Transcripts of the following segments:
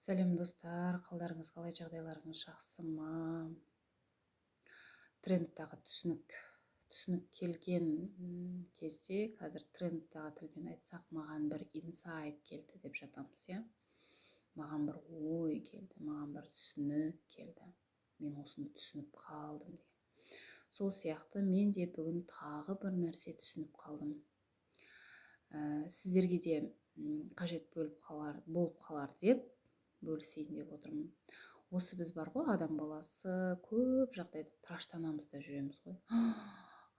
Сәлем достар, қалдарыңыз қалай, жағдайларыңыз жақсы ма? Трендтағы түсінік келген кезде, қазір трендтағы тілмен айтсақ, маған бір инсайт келді деп жатамыз, иә? Маған бір ой келді, маған бір түсінік келді. Мен осыны түсініп қалдым деген. Сол сияқты мен де бүгін тағы бір нәрсе түсініп қалдым. Сіздерге де қажет болып қалар деп бөлісейін деп отырмын. Осы біз бар ғой, адам баласы көп жағдайда тыраштанамыз да жүреміз ғой.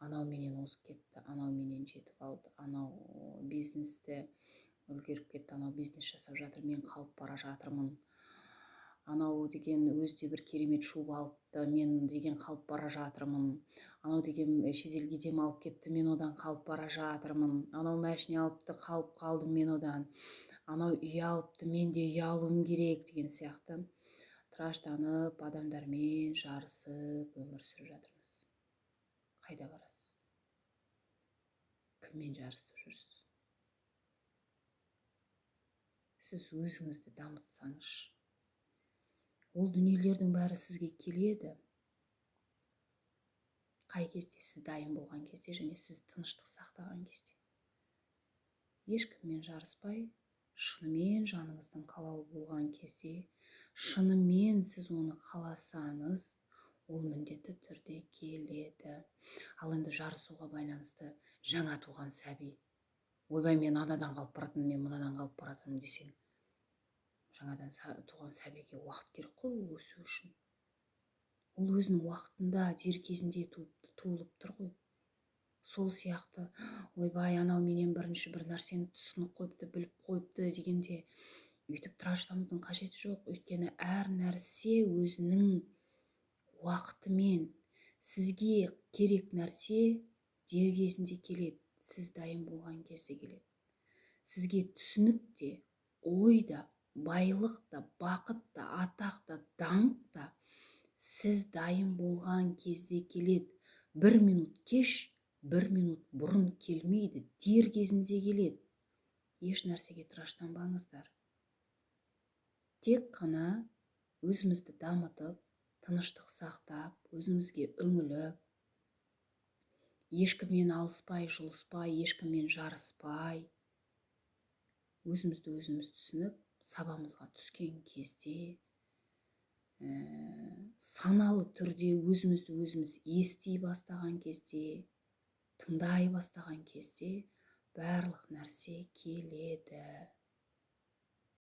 Анау менен озып кетті, анау менен жетіп алды, анау бизнесте үлгеріп кетті, анау бизнес жасап жатыр, мен қалып бара жатырмын. Анау деген өзде бір керемет шуба алыпты, мен деген қалып бара жатырмын. Анау деген шетелге демалып кетті, мен одан қалып бара жатырмын. Анау машина алыпты, қалып қалдым мен одан. Анау үй алыпты, мен де үй алуым керек деген сияқты тыраштанып, адамдармен жарысып өмір сүріп жатырмыз. Қайда барасыз? Кіммен жарысып жүрсіз? Сіз өзіңізді дамытсаңыз, ол дүниелердің бәрі сізге келеді. Қай кезде? Сіз дайын болған кезде және сіз тыныштық сақтаған кезде. Ешкіммен жарыспай, шынымен жаныңыздың қалауы болған кезде, шынымен сіз оны қаласаңыз, ол міндетті түрде келеді. Ал енді жарысуға байланысты жаңа туған сәби, ойбай, мен анадан қалып баратырмын, мен мынадан қалып баратырмын десең, жаңадан туған сәбиге уақыт керек қой өсу үшін. Ол өзінің уақытында, дер кезінде туылып тұр ғой. Сол сияқты, ойбай, анау менен бірінші бір нәрсені түсініп қойыпты, біліп қойыпты дегенде өйтіп тыраштанудың қажеті жоқ. Өйткені әр нәрсе өзінің уақытымен, сізге керек нәрсе дер кезінде келеді, сіз дайын болған кезде келеді. Сізге түсінік те, ой да, байлық та, бақыт та, атақ та, даңқ та сіз дайын болған кезде келеді. 1 минут кеш, 1 минут бұрын келмейді, дер кезінде келеді. Еш нәрсеге тыраштанбаңыздар. Тек қана өзімізді дамытып, тыныштық сақтап, өзімізге үңіліп, ешкіммен алыспай, жұлыспай, ешкіммен жарыспай, өзімізді өзіміз түсініп, сабамызға түскен кезде, саналы түрде өзімізді өзіміз ести бастаған кезде, тыңдай бастаған кезде барлық нәрсе келеді.